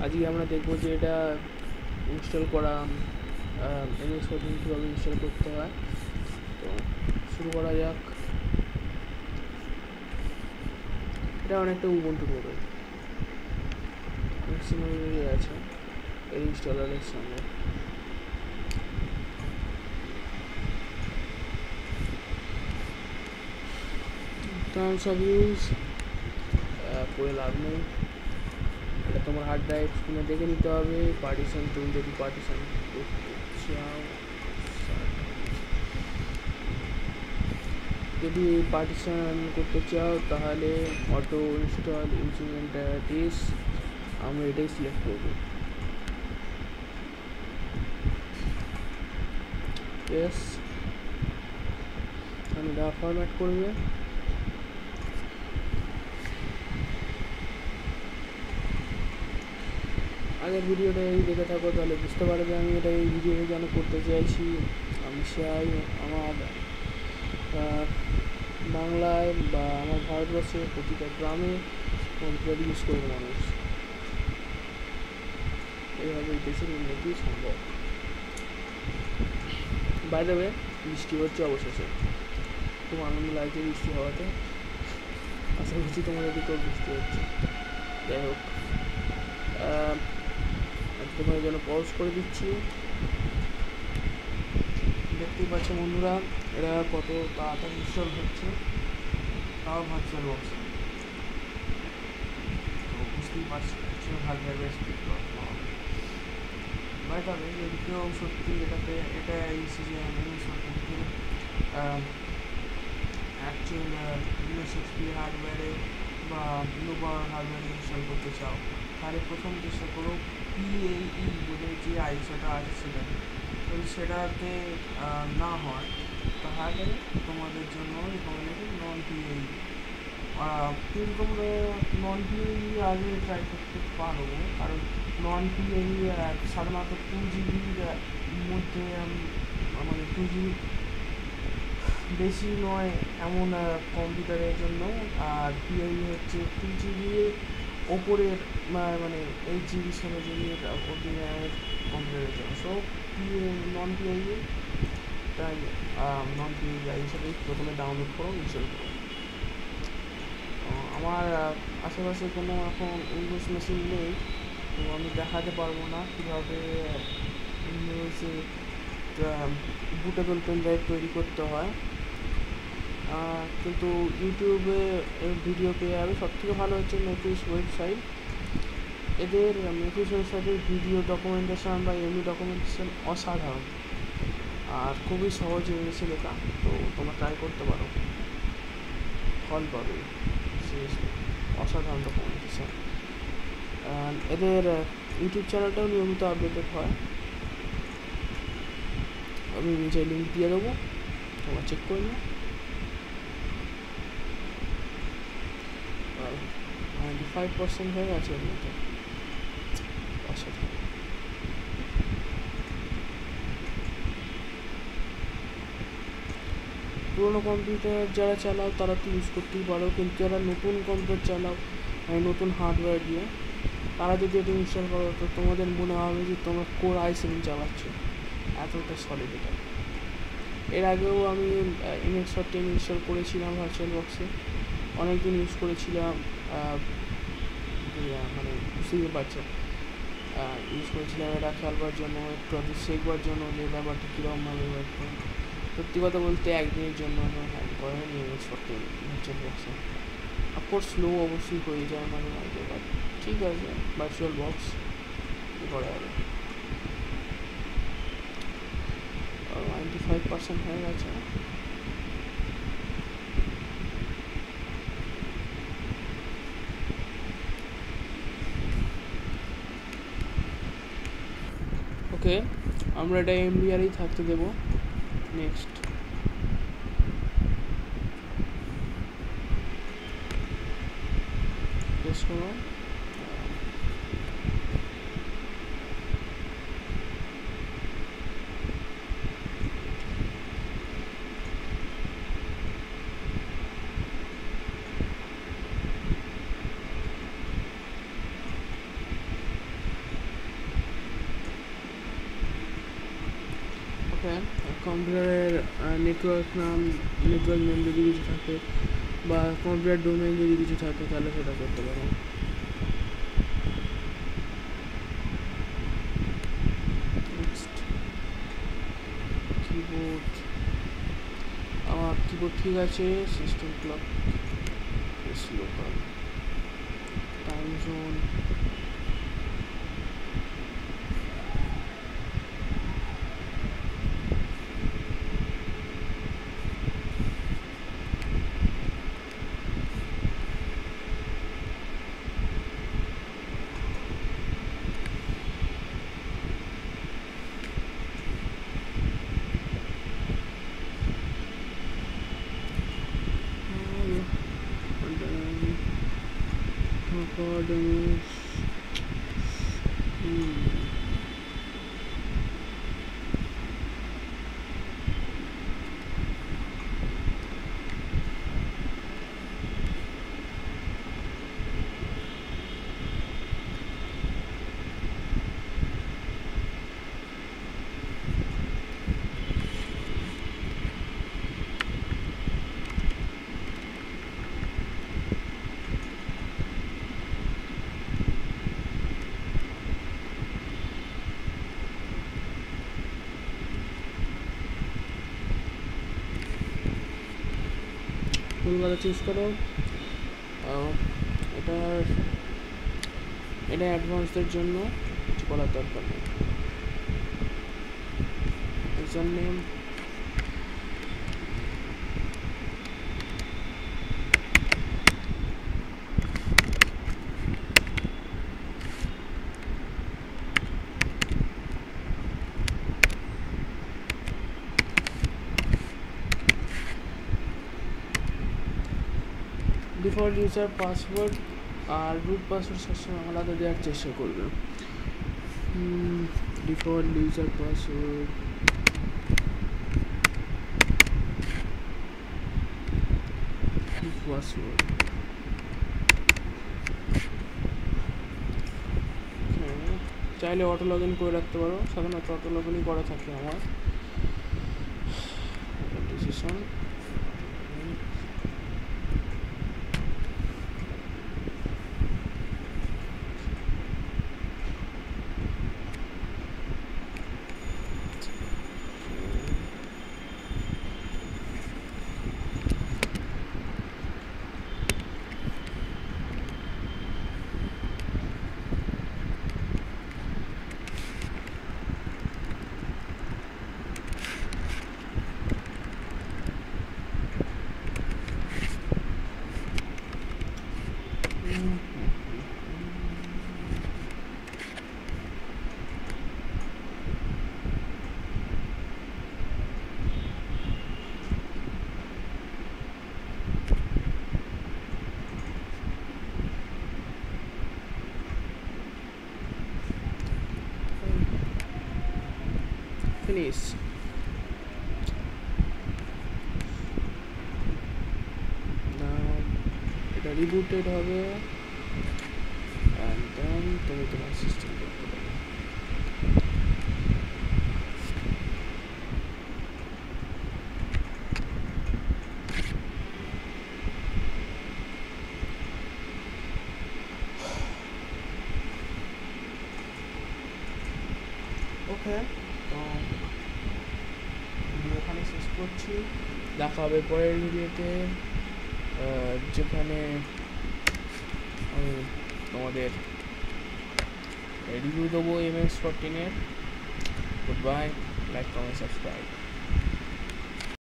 আজকে আমরা দেখব যে এটা ইনস্টল করা MS14 কীভাবে ইনস্টল করতে হয়। তো শুরু করা যাক। এটা অনেকটা উবুন্টুর মতো অনেক সিমিলারই আছে এই ইনস্টলারের সঙ্গে। টার্মস অফ ইউজ পড়ে লাভ নেই, এটা তোমার হার্ড ড্রাইভ স্ক্রিনে দেখে নিতে হবে। পার্টিশন তুমি যদি পার্টিশন করতে চাও, যদি পার্টিশন করতে চাও তাহলে অটো ইনস্টল ইউজিং এন্টারটিস, আমরা এটাই সিলেক্ট করবো। ইয়েস, আমি এটা ফরম্যাট করবে। আগের ভিডিওটা এই দেখে থাকো তাহলে বুঝতে পারবে আমি এটা এই ভিডিওতে কেন করতে চাইছি। আমি চাই আমার বাংলায় বা আমার ভারতবর্ষের প্রতিটা গ্রামে কম্পিউটার ইউজ করবে মানুষ, এইভাবে দেশের উন্নতি সম্ভব। বাই দ্য ওয়ে, বৃষ্টি হচ্ছে অবশেষে, খুব আনন্দ লাগছে বৃষ্টি হওয়াতে। আশা করছি তোমাদের দিকেও বৃষ্টি হচ্ছে। যাই হোক, তোমাদের জন্য পজ করে দিচ্ছি। দেখতেই পাচ্ছ বন্ধুরা, এরা কত তাড়াতাড়ি ইনস্টল হচ্ছে, তাও ভার্চুয়াল বক্সে। তো বুঝতেই পারছি হার্ডওয়্যার স্পিড বাই তবে এদিকেও সত্যি এটাতে এটা এই সিজন অ্যাকচুয়াল XP হার্ডওয়্যারে বা লো পাওয়ার হার্ডওয়্যারে ইনস্টল করতে চাও তাহলে প্রথম চেষ্টা করো PAE বলে যে আইসোটা আছে সেটা। যদি সেটাতে না হয় তাহলে তোমাদের জন্য রেকমেন্ডেড নন PAE। কিন্তু তোমরা নন PAE আগে ট্রাই করতে পারো, কারণ নন PAE সাধারণত 2GB মধ্যে, মানে 2GB বেশি নয় এমন কম্পিউটারের জন্য, আর PAE হচ্ছে 2GB ওপরের মানে 8GB 16GB অর্ডিনারি কম্পিউটারের জন্য। সো নন PAE তাই নন PAE হিসেবে প্রথমে ডাউনলোড করো, ইনস্টল করো। আমার আশেপাশে কোনো এখন উইন্ডোজ মেশিন নেই, তো আমি দেখাতে পারবো না কীভাবে উইন্ডোজে বুটেবল পেন ড্রাইভ তৈরি করতে হয়, কিন্তু ইউটিউবে ভিডিও পেয়ে যাবে। সবথেকে ভালো হচ্ছে মেফিস ওয়েবসাইট। এদের মেফিস ওয়েবসাইটের ভিডিও ডকুমেন্টেশন বা এমনি ডকুমেন্টেশন অসাধারণ আর খুবই সহজ ইংলিশে লেখা। তো তোমরা ট্রাই করতে পারো, ফল পাবে, সিরিয়াসলি অসাধারণ ডকুমেন্টেশন। এদের ইউটিউব চ্যানেলটাও নিয়মিত আপডেটেড হয়, আমি নিচে লিঙ্ক দিয়ে দেবো, তোমরা চেক করে নিও। 95% হয়ে গেছে এর মধ্যে, অসাধারণ। পুরোনো কম্পিউটার যারা চালাও তারা তো ইউজ করতেই পারো, কিন্তু যারা নতুন কম্পিউটার চালাও নতুন হার্ডওয়্যার দিয়ে, তারা যদি এটা ইনস্টল করো তো তোমাদের মনে হবে যে তোমরা কোর i7 চালাচ্ছ, এতটা সলিড এটা। এর আগেও আমি MX14 ইনস্টল করেছিলাম ভার্চুয়াল বক্সে, অনেকদিন ইউজ করেছিলাম, মানে বুঝতেই পারছো ইউজ করেছিলাম এটা খেলবার জন্য, একটু আধটু শেখবার জন্য যে ব্যাপারটা কীরকমভাবে ওয়ার্ক করে। সত্যি কথা বলতে একদিনের জন্য আমার হ্যান্ড করা হয়নি MX14 ভার্চুয়াল বক্সে। অফকোর্স স্লো অবশ্যই হয়ে যায় মাঝে মাঝে, বাট ঠিক আছে, ভার্চুয়াল বক্স কী করা যাবে। 95% হয়ে গেছে। ওকে, আমরা এটা MBRই থাকতে দেবো। নেক্সট প্রেস করো। ওকে, কম্পিউটারের নেটওয়ার্ক নেম যদি কিছু থাকে বা কম্পিউটার ডোমেইন যদি কিছু থাকে তাহলে সেটা করতে পারো। কিবোর্ড, আমার কিবোর্ড ঠিক আছে। System clock, local time zone, academics, Kolkata choose করো। এটা অ্যাডভান্সদের জন্য কিছু করার দরকার নেই। User name, default user password আর রুট পাসওয়ার্ড সবসময় আলাদা দেওয়ার চেষ্টা করবে। ডিফল্ট ইউজার পাসওয়ার্ড, চাইলে অটো লগ ইন করে রাখতে পারো, সাধারণত অটো লগ ইনই করা থাকে আমার। Decision, finish. এটা রিবুটেড হবে and then তুমি তোমার সিস্টেম করতে পারো। ওকে, তো ভিডিও এখানে শেষ করছি। দেখা হবে পরের ভিডিওতে, যেখানে আমি তোমাদের রিভিউ দেবো MS-14-এর। Goodbye, like, comment, subscribe.